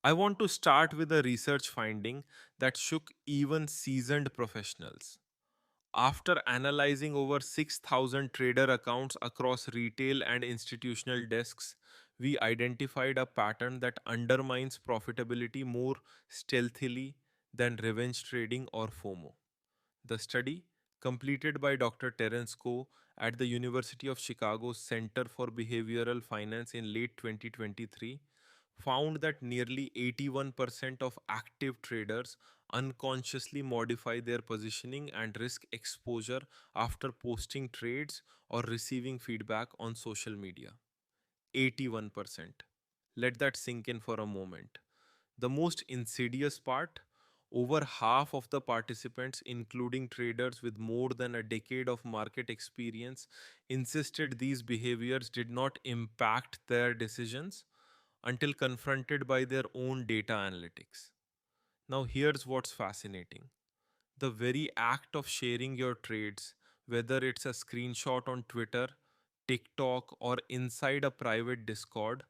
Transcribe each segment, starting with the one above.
I want to start with a research finding that shook even seasoned professionals. After analyzing over 6,000 trader accounts across retail and institutional desks, we identified a pattern that undermines profitability more stealthily than revenge trading or FOMO. The study, completed by Dr. Terence Coe at the University of Chicago's Center for Behavioral Finance in late 2023, found that nearly 81% of active traders unconsciously modify their positioning and risk exposure after posting trades or receiving feedback on social media. 81%. Let that sink in for a moment. The most insidious part, over half of the participants, including traders with more than a decade of market experience, insisted these behaviors did not impact their decisions until confronted by their own data analytics. Now, here's what's fascinating: the very act of sharing your trades, whether it's a screenshot on Twitter, TikTok, or inside a private Discord,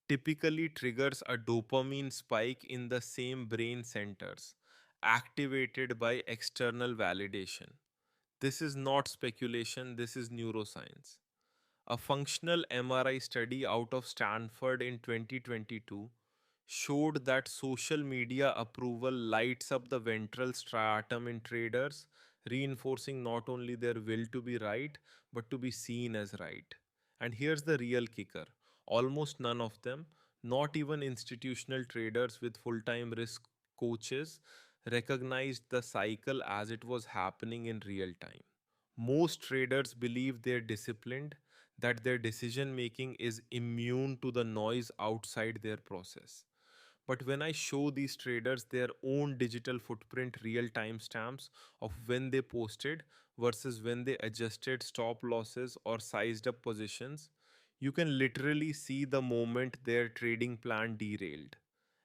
typically triggers a dopamine spike in the same brain centers, activated by external validation. This is not speculation, this is neuroscience. A functional MRI study out of Stanford in 2022 showed that social media approval lights up the ventral striatum in traders, reinforcing not only their will to be right, but to be seen as right. And here's the real kicker: almost none of them, not even institutional traders with full time risk coaches, recognized the cycle as it was happening in real time. Most traders believe they're disciplined, that their decision making is immune to the noise outside their process. But when I show these traders their own digital footprint real time stamps of when they posted versus when they adjusted stop losses or sized up positions, you can literally see the moment their trading plan derailed.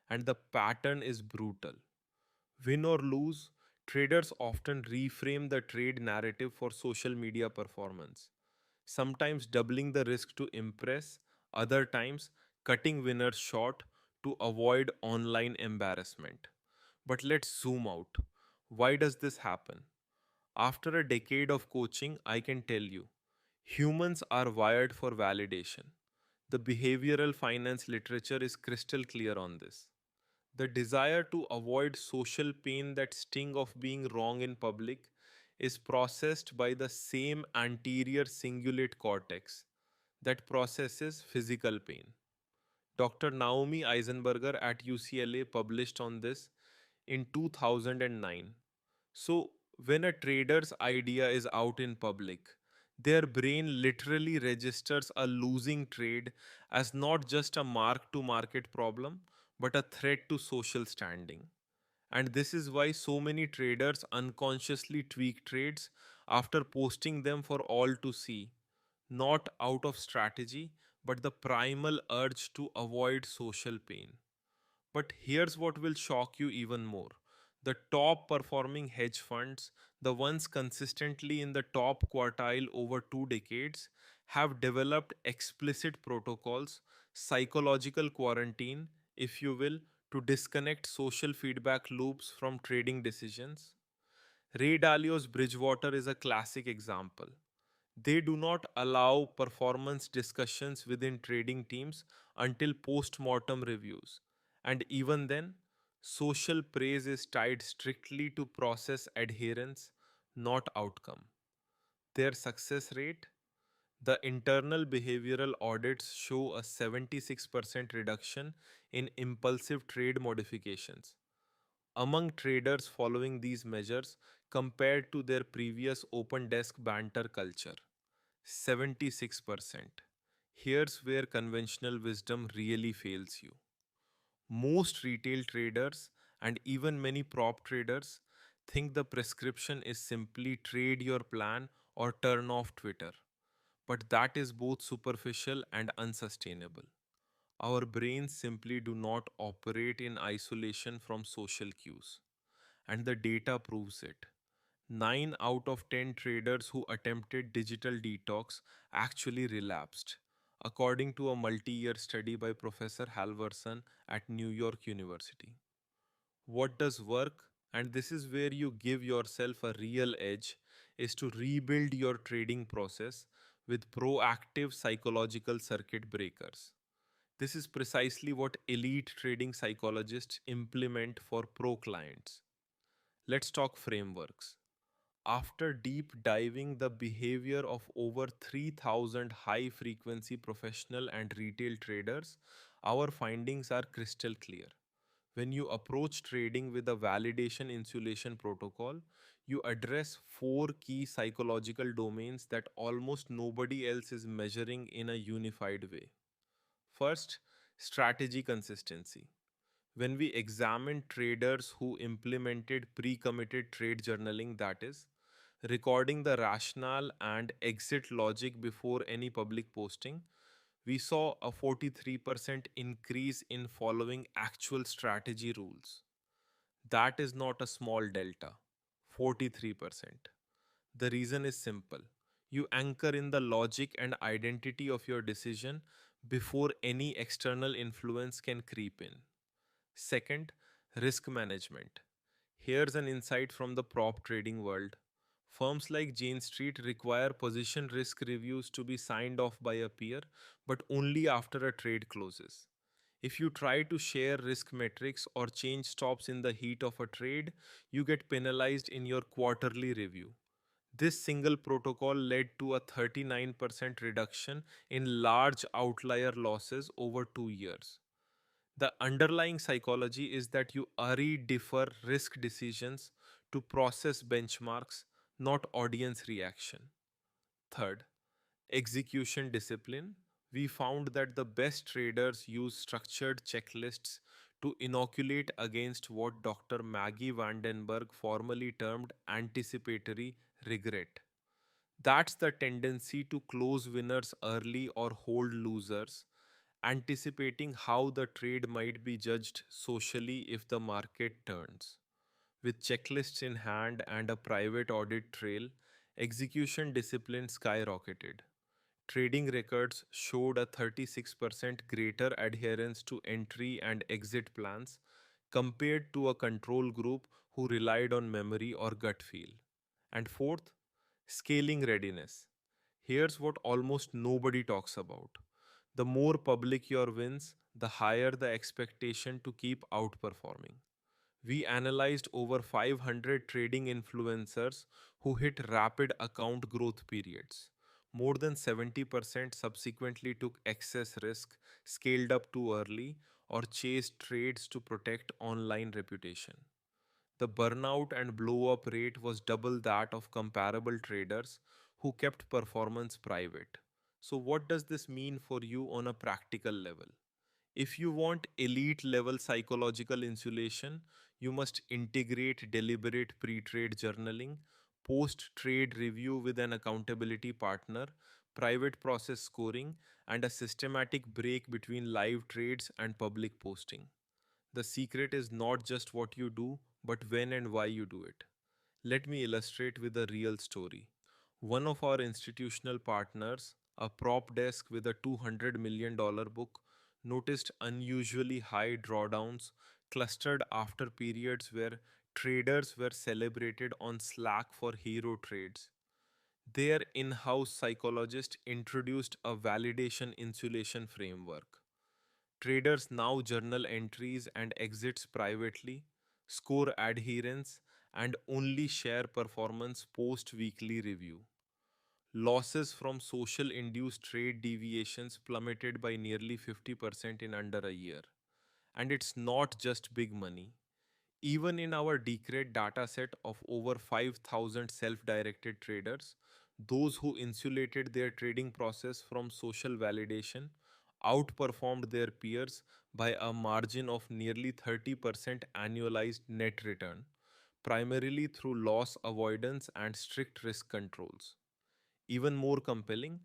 And the pattern is brutal. Win or lose, traders often reframe the trade narrative for social media performance, sometimes doubling the risk to impress, other times cutting winners short to avoid online embarrassment. But let's zoom out. Why does this happen? After a decade of coaching, I can tell you, humans are wired for validation. The behavioral finance literature is crystal clear on this. The desire to avoid social pain, that sting of being wrong in public, is processed by the same anterior cingulate cortex that processes physical pain. Dr. Naomi Eisenberger at UCLA published on this in 2009. So, when a trader's idea is out in public, their brain literally registers a losing trade as not just a mark to market problem, but a threat to social standing. And this is why so many traders unconsciously tweak trades after posting them for all to see, not out of strategy, but the primal urge to avoid social pain. But here's what will shock you even more: the top performing hedge funds, the ones consistently in the top quartile over 2 decades, have developed explicit protocols, psychological quarantine, if you will, to disconnect social feedback loops from trading decisions. Ray Dalio's Bridgewater is a classic example. They do not allow performance discussions within trading teams until post mortem reviews. And even then, social praise is tied strictly to process adherence, not outcome. Their success rate, the internal behavioral audits show a 76% reduction in impulsive trade modifications among traders following these measures compared to their previous open desk banter culture. 76%. Here's where conventional wisdom really fails you. Most retail traders and even many prop traders think the prescription is simply trade your plan or turn off Twitter. But that is both superficial and unsustainable. Our brains simply do not operate in isolation from social cues. And the data proves it. 9 out of 10 traders who attempted digital detox actually relapsed. according to a multi year study by Professor Halverson at New York University. What does work? And this is where you give yourself a real edge is to rebuild your trading process with proactive psychological circuit breakers. This is precisely what elite trading psychologists implement for pro clients. Let's talk frameworks. After deep diving the behavior of over 3,000 high frequency professional and retail traders, our findings are crystal clear. When you approach trading with a validation insulation protocol, you address four key psychological domains that almost nobody else is measuring in a unified way. First, strategy consistency. When we examine traders who implemented pre committed trade journaling, that is, recording the rationale and exit logic before any public posting, we saw a 43% increase in following actual strategy rules. That is not a small delta, 43%. The reason is simple. You anchor in the logic and identity of your decision before any external influence can creep in. Second, risk management. Here's an insight from the prop trading world. Firms like Jane Street require position risk reviews to be signed off by a peer, but only after a trade closes. If you try to share risk metrics or change stops in the heat of a trade, you get penalized in your quarterly review. This single protocol led to a 39% reduction in large outlier losses over 2 years. The underlying psychology is that you defer risk decisions to process benchmarks, not audience reaction. Third, execution discipline. We found that the best traders use structured checklists to inoculate against what Dr. Maggie Vandenberg formally termed anticipatory regret. That's the tendency to close winners early or hold losers, anticipating how the trade might be judged socially if the market turns. With checklists in hand and a private audit trail, execution discipline skyrocketed. Trading records showed a 36% greater adherence to entry and exit plans compared to a control group who relied on memory or gut feel. And fourth, scaling readiness. Here's what almost nobody talks about. The more public your wins, the higher the expectation to keep outperforming. We analyzed over 500 trading influencers who hit rapid account growth periods. More than 70% subsequently took excess risk, scaled up too early, or chased trades to protect online reputation. The burnout and blow up rate was double that of comparable traders who kept performance private. So, what does this mean for you on a practical level? If you want elite level psychological insulation, you must integrate deliberate pre trade journaling, post trade review with an accountability partner, private process scoring, and a systematic break between live trades and public posting. The secret is not just what you do, but when and why you do it. Let me illustrate with a real story. One of our institutional partners, a prop desk with a $200 million book, noticed unusually high drawdowns clustered after periods where traders were celebrated on Slack for hero trades. Their in house psychologist introduced a validation insulation framework. Traders now journal entries and exits privately, score adherence, and only share performance post weekly review. Losses from social induced trade deviations plummeted by nearly 50% in under a year. And it's not just big money. Even in our Decred dataset of over 5,000 self directed traders, those who insulated their trading process from social validation outperformed their peers by a margin of nearly 30% annualized net return, primarily through loss avoidance and strict risk controls. Even more compelling,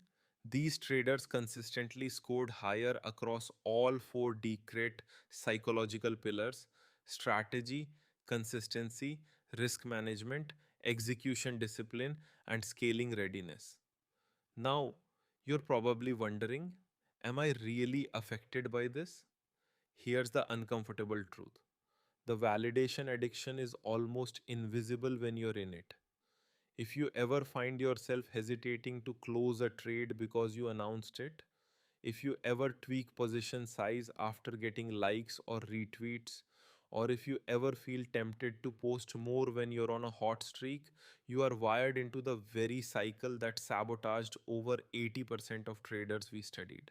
these traders consistently scored higher across all four Decret psychological pillars: strategy, consistency, risk management, execution discipline, and scaling readiness. Now, you're probably wondering, Am I really affected by this? Here's the uncomfortable truth: the validation addiction is almost invisible when you're in it. If you ever find yourself hesitating to close a trade because you announced it, if you ever tweak position size after getting likes or retweets, or if you ever feel tempted to post more when you're on a hot streak, you are wired into the very cycle that sabotaged over 80% of traders we studied.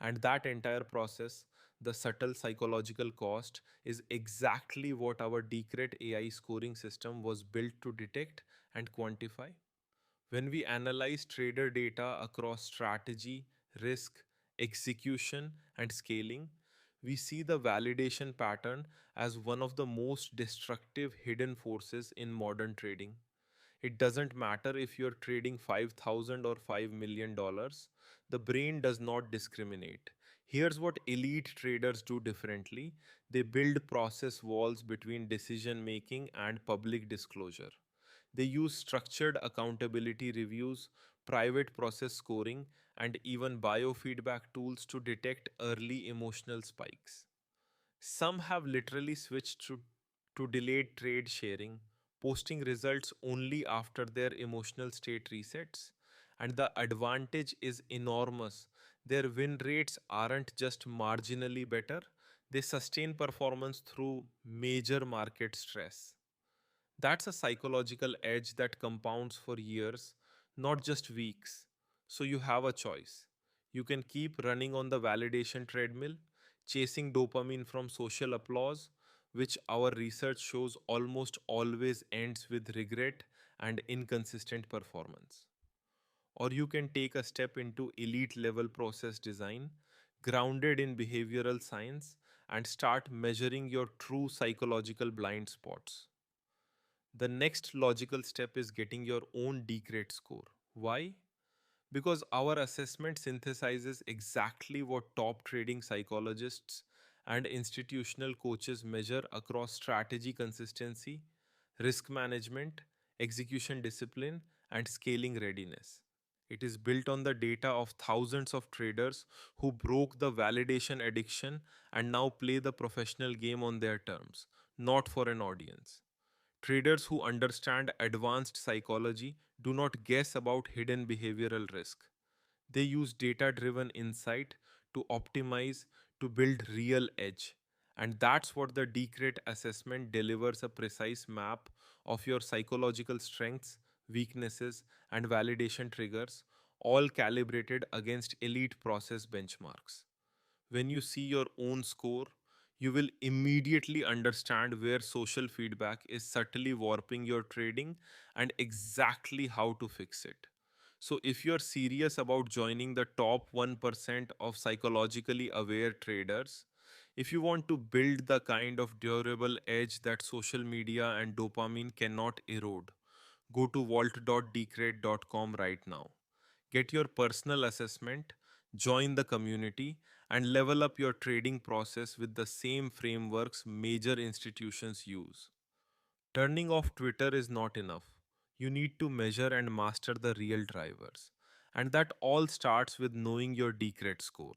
And that entire process, the subtle psychological cost, is exactly what our Decret AI scoring system was built to detect and quantify. When we analyze trader data across strategy, risk, execution, and scaling, we see the validation pattern as one of the most destructive hidden forces in modern trading. It doesn't matter if you're trading 5,000 or $5 million, the brain does not discriminate. Here's what elite traders do differently: they build process walls between decision making and public disclosure. They use structured accountability reviews, private process scoring, and even biofeedback tools to detect early emotional spikes. Some have literally switched to delayed trade sharing, posting results only after their emotional state resets. And the advantage is enormous. Their win rates aren't just marginally better, they sustain performance through major market stress. That's a psychological edge that compounds for years, not just weeks. So you have a choice. You can keep running on the validation treadmill, chasing dopamine from social applause, which our research shows almost always ends with regret and inconsistent performance. Or you can take a step into elite level process design, grounded in behavioral science, and start measuring your true psychological blind spots. The next logical step is getting your own decrete score. Why? Because our assessment synthesizes exactly what top trading psychologists and institutional coaches measure across strategy consistency, risk management, execution discipline, and scaling readiness. It is built on the data of thousands of traders who broke the validation addiction and now play the professional game on their terms, not for an audience. Traders who understand advanced psychology do not guess about hidden behavioral risk. They use data driven insight to optimize, to build real edge. And that's what the Decrete assessment delivers: a precise map of your psychological strengths, weaknesses, and validation triggers, all calibrated against elite process benchmarks. When you see your own score, you will immediately understand where social feedback is subtly warping your trading and exactly how to fix it. So, if you're serious about joining the top 1% of psychologically aware traders, if you want to build the kind of durable edge that social media and dopamine cannot erode, go to vault.decrate.com right now. Get your personal assessment, join the community, and level up your trading process with the same frameworks major institutions use. Turning off Twitter is not enough. You need to measure and master the real drivers. And that all starts with knowing your decred score.